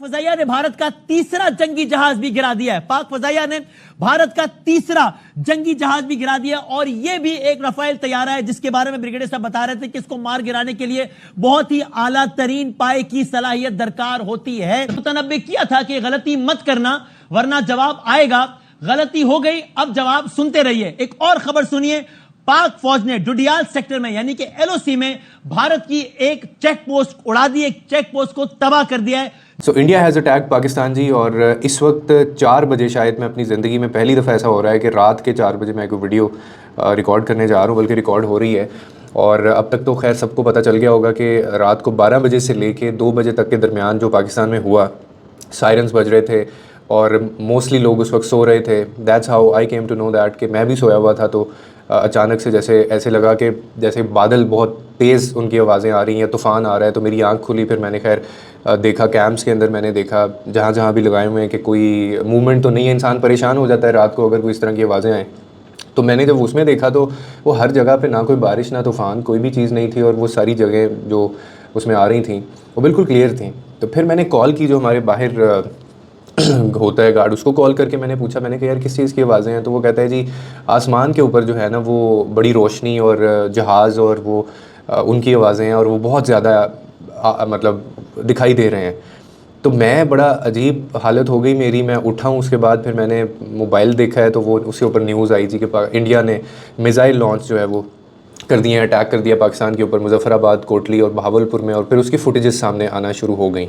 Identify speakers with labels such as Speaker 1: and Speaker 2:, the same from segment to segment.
Speaker 1: फजाइया ने भारत का तीसरा जंगी जहाज भी गिरा दिया है। पाक फजाइया ने भारत का तीसरा जंगी जहाज भी गिरा दिया और यह भी एक राफेल तैयारा है जिसके बारे में ब्रिगेडियर साहब बता रहे थे कि इसको मार गिराने के लिए बहुत ही आला तरीन पाए की सलाहियत दरकार होती है। मुतनब्बे किया था कि गलती मत करना वरना जवाब आएगा। गलती हो गई, अब जवाब सुनते रहिए। एक और खबर सुनिए, पाक फौज ने डुडियाल सेक्टर में यानी कि एलओसी में भारत की एक चेक पोस्ट उड़ा दी, एक चेक पोस्ट को तबाह कर दिया है।
Speaker 2: So India has attack Pakistan ji. और इस वक्त 4 बजे शायद मैं अपनी ज़िंदगी में पहली दफ़ा ऐसा हो रहा है कि रात के 4 बजे मैं एक वीडियो रिकॉर्ड करने जा रहा हूँ, बल्कि रिकॉर्ड हो रही है। और अब तक तो खैर सबको पता चल गया होगा कि रात को 12 बजे से लेके 2 बजे तक के दरमियान जो पाकिस्तान में हुआ, सायरन्स बज रहे थे और मोस्टली लोग उस वक्त सो रहे थे। That's how I came to know that कि मैं भी सोया हुआ था, तो अचानक से जैसे ऐसे लगा कि जैसे बादल बहुत तेज़ उनकी आवाज़ें आ रही हैं, तूफ़ान आ रहा है। तो मेरी आंख खुली, फिर मैंने खैर देखा कैंप्स के अंदर, मैंने देखा जहाँ जहाँ भी लगाए हुए हैं कि कोई मूवमेंट तो नहीं है। इंसान परेशान हो जाता है रात को अगर कोई इस तरह की आवाज़ें आएँ। तो मैंने जब उसमें देखा तो वो हर जगह पे ना कोई बारिश ना तूफ़ान, कोई भी चीज़ नहीं थी और वो सारी जगह जो उसमें आ रही थी वो बिल्कुल क्लियर थी। तो फिर मैंने कॉल की, जो हमारे बाहर होता है गार्ड, उसको कॉल करके मैंने पूछा, मैंने कहा यार किस चीज़ की आवाज़ें हैं? तो वो कहता है जी आसमान के ऊपर जो है ना वो बड़ी रोशनी और जहाज़ और वो उनकी आवाज़ें हैं और वो बहुत ज़्यादा मतलब दिखाई दे रहे हैं। तो मैं बड़ा अजीब हालत हो गई मेरी, मैं उठा हूँ। उसके बाद फिर मैंने मोबाइल देखा है तो वो उसके ऊपर न्यूज़ आई थी कि इंडिया ने मिज़ाइल लॉन्च जो है वो कर दिए, अटैक कर दिया पाकिस्तान के ऊपर, मुजफ्फराबाद, कोटली और बहावलपुर में। और फिर उसकी फुटेजेस सामने आना शुरू हो गई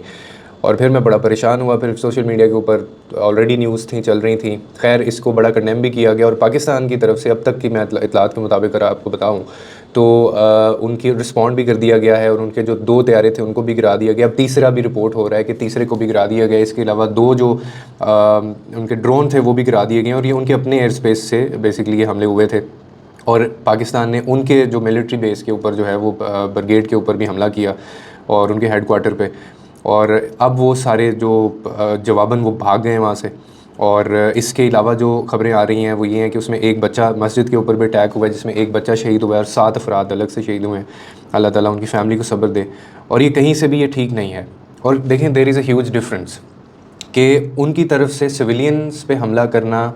Speaker 2: और फिर मैं बड़ा परेशान हुआ। फिर सोशल मीडिया के ऊपर ऑलरेडी न्यूज़ थी चल रही थी। खैर इसको बड़ा कंडेम भी किया गया और पाकिस्तान की तरफ से अब तक की मैं इतलात के मुताबिक अगर आपको बताऊं तो उनकी रिस्पॉन्ड भी कर दिया गया है और उनके जो 2 तैयारे थे उनको भी गिरा दिया गया। अब तीसरा भी रिपोर्ट हो रहा है कि तीसरे को भी गिरा दिया गया। इसके अलावा 2 जो उनके ड्रोन थे वो भी गिरा दिए गए और ये उनके अपने एयर स्पेस से बेसिकली ये हमले हुए थे। और पाकिस्तान ने उनके जो मिलिट्री बेस के ऊपर जो है वो ब्रिगेड के ऊपर भी हमला किया और उनके हेडक्वार्टर पे। और अब वो सारे जो जवाबन वो भाग गए वहाँ से। और इसके अलावा जो ख़बरें आ रही हैं वो ये हैं कि उसमें एक बच्चा मस्जिद के ऊपर भी अटैक हुआ है जिसमें एक बच्चा शहीद हुआ है और 7 अफराद अलग से शहीद हुए हैं। अल्लाह ताला उनकी फ़ैमिली को सब्र दे। और ये कहीं से भी ये ठीक नहीं है। और देखें there is a huge difference कि उनकी तरफ से सिविलियंस पे हमला करना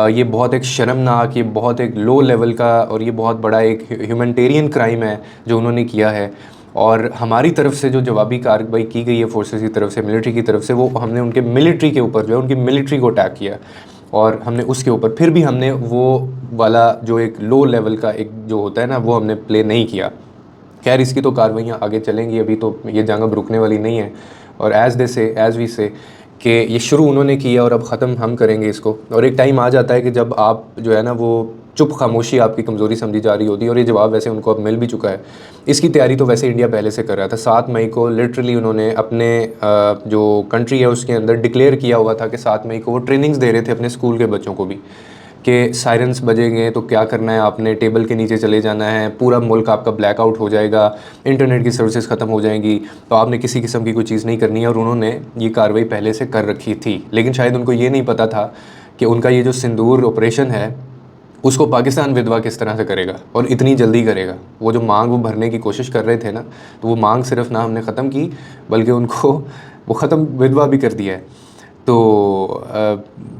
Speaker 2: ये बहुत एक शर्मनाक, ये बहुत एक लो लेवल का और ये बहुत बड़ा एक ह्यूमैनिटेरियन क्राइम है जो उन्होंने किया है। और हमारी तरफ से जो जवाबी कार्रवाई की गई है फोर्सेस की तरफ से, मिलिट्री की तरफ से, वो हमने उनके मिलिट्री के ऊपर जो है उनकी मिलिट्री को अटैक किया और हमने उसके ऊपर फिर भी हमने वो वाला जो एक लो लेवल का एक जो होता है ना वो हमने प्ले नहीं किया। खैर इसकी तो कार्रवाइयाँ आगे चलेंगी, अभी तो ये जंग अब रुकने वाली नहीं है। और एज़ वी से कि ये शुरू उन्होंने किया और अब ख़त्म हम करेंगे इसको। और एक टाइम आ जाता है कि जब आप जो है ना वो चुप खामोशी आपकी कमज़ोरी समझी जा रही होती है और ये जवाब वैसे उनको अब मिल भी चुका है। इसकी तैयारी तो वैसे इंडिया पहले से कर रहा था। 7 मई को लिटरली उन्होंने अपने जो कंट्री है उसके अंदर डिक्लेयर किया हुआ था कि 7 मई को वो ट्रेनिंग्स दे रहे थे अपने स्कूल के बच्चों को भी कि सायरन्स बजेंगे तो क्या करना है, आपने टेबल के नीचे चले जाना है, पूरा मुल्क आपका ब्लैकआउट हो जाएगा, इंटरनेट की सर्विसेज ख़त्म हो जाएंगी, तो आपने किसी किस्म की कोई चीज़ नहीं करनी है। और उन्होंने ये कार्रवाई पहले से कर रखी थी, लेकिन शायद उनको ये नहीं पता था कि उनका ये जो सिंदूर ऑपरेशन है उसको पाकिस्तान विधवा किस तरह से करेगा और इतनी जल्दी करेगा। वो जो मांग वो भरने की कोशिश कर रहे थे ना, तो वो मांग सिर्फ ना हमने ख़त्म की बल्कि उनको वो ख़त्म विधवा भी कर दिया है। तो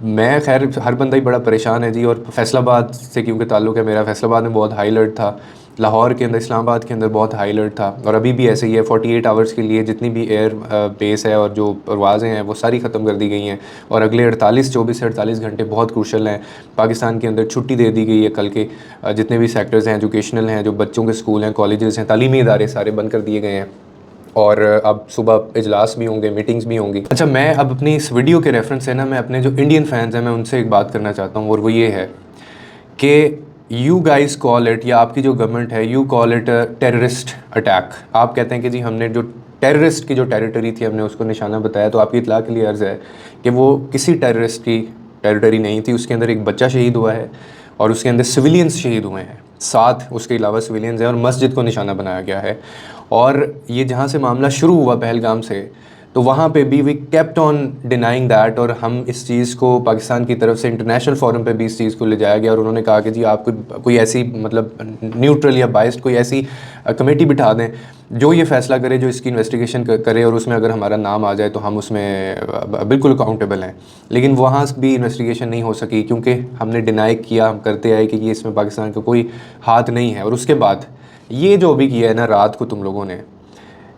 Speaker 2: मैं खैर हर बंदा ही बड़ा परेशान है जी। और फैसलाबाद से क्योंकि ताल्लुक़ है मेरा, फैसलाबाद में बहुत हाई अलर्ट था, लाहौर के अंदर, इस्लामाबाद के अंदर बहुत हाई अलर्ट था और अभी भी ऐसे ही है। 48 आवर्स के लिए जितनी भी एयर बेस है और जो परवाज़ें हैं वो सारी ख़त्म कर दी गई हैं। और अगले 24 से 48 घंटे बहुत क्रूशल हैं। पाकिस्तान के अंदर छुट्टी दे दी गई है कल के, जितने भी सेक्टर्स हैं एजुकेशनल हैं, जो बच्चों के स्कूल हैं, कॉलेजेस हैं, तालीमी इदारे सारे बंद कर दिए गए हैं। और अब सुबह इजलास भी होंगे, मीटिंग्स भी होंगी। अच्छा, मैं अब अपनी इस वीडियो के रेफरेंस से ना मैं अपने जो इंडियन फैंस हैं मैं उनसे एक बात करना चाहता हूँ और वो ये है कि यू गाइस कॉल इट, या आपकी जो गवर्नमेंट है, you call it terrorist attack. आप कहते हैं कि जी हमने जो टेररिस्ट की जो टेरिटरी थी हमने उसको निशाना बताया। तो आपकी इतला के लिए अर्ज़ है कि वो किसी टेररिस्ट की टेरिटरी नहीं थी। उसके अंदर एक बच्चा शहीद हुआ है और उसके अंदर सिविलियंस शहीद हुए हैं, 7 उसके अलावा सिविलियंस हैं और मस्जिद को निशाना बनाया गया है। और ये जहाँ से मामला शुरू हुआ पहलगाम से, तो वहाँ पे भी we kept on denying that, और हम इस चीज़ को पाकिस्तान की तरफ से इंटरनेशनल फोरम पे भी इस चीज़ को ले जाया गया, और उन्होंने कहा कि जी आप कोई ऐसी मतलब न्यूट्रल या बाइस्ड कोई ऐसी कमेटी बिठा दें जो ये फ़ैसला करे, जो इसकी इन्वेस्टिगेशन करे, और उसमें अगर हमारा नाम आ जाए तो हम उसमें बिल्कुल अकाउंटेबल हैं। लेकिन वहाँ भी इन्वेस्टिगेशन नहीं हो सकी क्योंकि हमने डिनाई किया, हम करते आए कि ये इसमें पाकिस्तान का कोई हाथ नहीं है। और उसके बाद ये जो भी किया है ना रात को तुम लोगों ने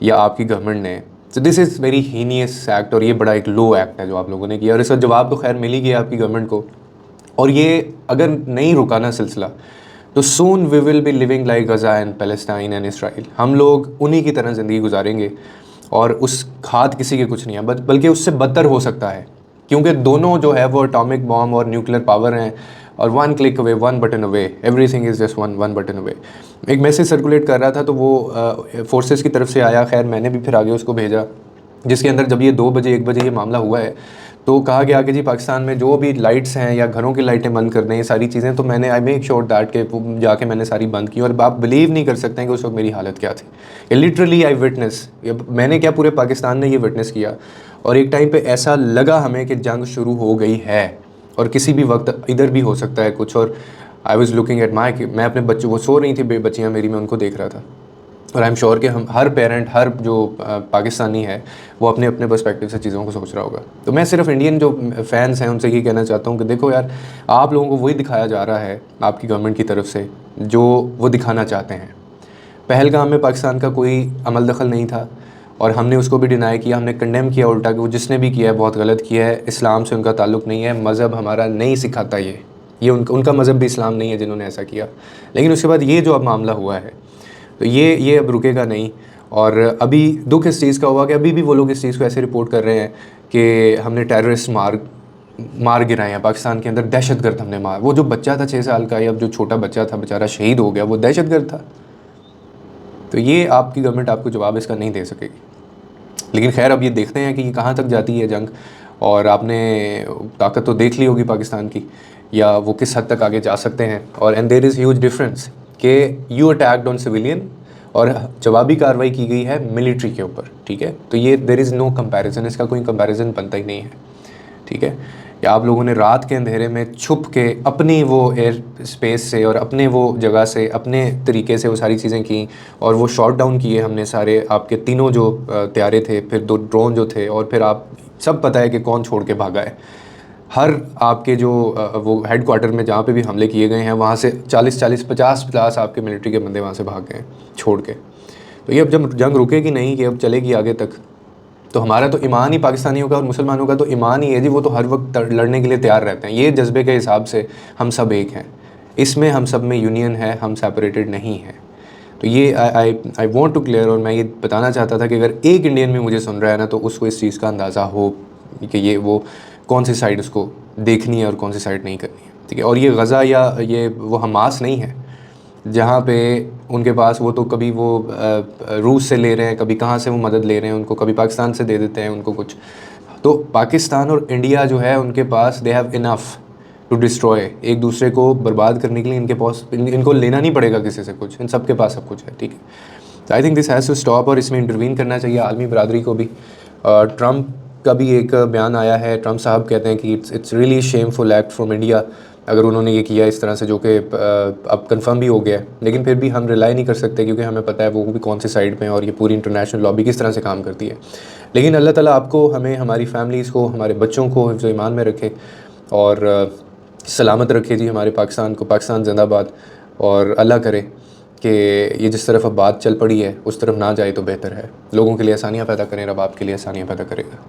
Speaker 2: या आपकी गवर्नमेंट ने, so this is very heinous act, और ये बड़ा एक लो एक्ट है जो आप लोगों ने किया। और इसका जवाब तो खैर मिल ही गया आपकी गवर्नमेंट को। और ये अगर नहीं रुका ना सिलसिला तो soon we will be living like Gaza and Palestine and Israel. हम लोग उन्हीं की तरह ज़िंदगी गुजारेंगे, और उस हाथ किसी के कुछ नहीं है, बल्कि उससे बदतर हो सकता है, क्योंकि दोनों जो है वो एटॉमिक बॉम्ब और न्यूक्लियर पावर हैं, और one click away, one button away, everything is just one button away. एक मैसेज सर्कुलेट कर रहा था तो वो फोर्सेस की तरफ से आया, खैर मैंने भी फिर आगे उसको भेजा, जिसके अंदर जब ये 2 बजे 1 बजे ये मामला हुआ है तो कहा गया कि जी पाकिस्तान में जो भी लाइट्स हैं या घरों की लाइटें बंद कर दें, ये सारी चीज़ें, तो मैंने आई मेक श्योर दैट के जाके मैंने सारी बंद की। और आप बिलीव नहीं कर सकते हैं कि उस वक्त मेरी हालत क्या थी। ये लिटरली आई विटनेस, मैंने क्या पूरे पाकिस्तान ने ये विटनेस किया। और एक टाइम पे ऐसा लगा हमें कि जंग शुरू हो गई है और किसी भी वक्त इधर भी हो सकता है कुछ। और आई वॉज़ लुकिंग एट मैं अपने बच्चों, वो सो रही थी बच्चियाँ मेरी, मैं उनको देख रहा था। और आई एम श्योर कि हम हर पेरेंट, हर जो पाकिस्तानी है वो अपने अपने पर्सपेक्टिव से चीज़ों को सोच रहा होगा। तो मैं सिर्फ इंडियन जो फैंस हैं उनसे ये कहना चाहता हूँ कि देखो यार, आप लोगों को वही दिखाया जा रहा है आपकी गवर्नमेंट की तरफ से जो वो दिखाना चाहते हैं। पहलगाम में पाकिस्तान का कोई अमल दखल नहीं था, और हमने उसको भी डिनाई किया, हमने कंडेम किया उल्टा कि वो जिसने भी किया है बहुत गलत किया है, इस्लाम से उनका ताल्लुक़ नहीं है, मज़हब हमारा नहीं सिखाता ये उनका मज़हब भी इस्लाम नहीं है जिन्होंने ऐसा किया। लेकिन उसके बाद ये जो अब मामला हुआ है तो ये अब रुकेगा नहीं। और अभी दुख इस चीज़ का हुआ कि अभी भी वो लोग इस चीज़ को ऐसे रिपोर्ट कर रहे हैं कि हमने टेररिस्ट मार गिराए हैं पाकिस्तान के अंदर, दहशतगर्द हमने मार। वो जो बच्चा था 6 साल का, या जो छोटा बच्चा था बेचारा शहीद हो गया, वो दहशतगर्द था। तो ये आपकी गवर्नमेंट आपको जवाब इसका नहीं दे सकेगी। लेकिन खैर अब ये देखते हैं कि ये कहाँ तक जाती है जंग। और आपने ताकत तो देख ली होगी पाकिस्तान की, या वो किस हद तक आगे जा सकते हैं। और and there is huge difference कि यू अटैक्ड ऑन सिविलियन और जवाबी कार्रवाई की गई है मिलिट्री के ऊपर, ठीक है। तो ये देयर इज़ नो कंपैरिजन, इसका कोई कंपैरिजन बनता ही नहीं है, ठीक है। या आप लोगों ने रात के अंधेरे में छुप के अपनी वो एयर स्पेस से और अपने वो जगह से अपने तरीके से वो सारी चीज़ें की, और वो शॉट डाउन किए हमने सारे आपके तीनों जो त्यारे थे, फिर 2 ड्रोन जो थे, और फिर आप सब पता है कि कौन छोड़ के भागा है। हर आपके जो वो हेड क्वार्टर में जहाँ पे भी हमले किए गए हैं वहाँ से 40-40, 50-50 आपके मिलिट्री के बंदे वहाँ से भाग गए छोड़ के। तो ये अब जब जंग रुकेगी नहीं, कि अब चलेगी आगे तक, तो हमारा तो ईमान ही, पाकिस्तानियों का और मुसलमानों का तो ईमान ही है जी, वो तो हर वक्त लड़ने के लिए तैयार रहते हैं। ये जज्बे के हिसाब से हम सब एक हैं, इसमें हम सब में यूनियन है, हम सेपरेटेड नहीं हैं। तो ये आई वॉन्ट टू क्लियर, और मैं ये बताना चाहता था कि अगर एक इंडियन भी मुझे सुन रहा है ना, तो उसको इस चीज़ का अंदाज़ा हो कि ये वो कौन सी साइड उसको देखनी है और कौन सी साइड नहीं करनी है, ठीक है। और ये गज़ा या ये वो हमास नहीं है जहाँ पे उनके पास वो तो कभी वो रूस से ले रहे हैं, कभी कहाँ से वो मदद ले रहे हैं उनको, कभी पाकिस्तान से दे देते हैं उनको कुछ। तो पाकिस्तान और इंडिया जो है उनके पास they have enough to destroy, एक दूसरे को बर्बाद करने के लिए इनके पास इनको लेना नहीं पड़ेगा किसी से कुछ, इन सब के पास सब कुछ है, ठीक है। तो I think this has to stop, और इसमें इंटरवीन करना चाहिए आलमी बरादरी को भी। ट्रम्प का भी एक बयान आया है, ट्रम्प साहब कहते हैं कि it's really shameful act from India अगर उन्होंने ये किया इस तरह से, जो कि अब कंफर्म भी हो गया है। लेकिन फिर भी हम रिलाई नहीं कर सकते, क्योंकि हमें पता है वो भी कौन सी साइड पे हैं और ये पूरी इंटरनेशनल लॉबी किस तरह से काम करती है। लेकिन अल्लाह ताला आपको, हमें, हमारी फैमिलीज़ को, हमारे बच्चों को हिफ्ज़ ईमान में रखे और सलामत रखे जी हमारे पाकिस्तान को। पाकिस्तान जिंदाबाद। और अल्लाह करे कि ये जिस तरफ अब बात चल पड़ी है उस तरफ ना जाए तो बेहतर है। लोगों के लिए आसानियाँ पैदा करें, रब आपके लिए आसानियाँ पैदा करेगा।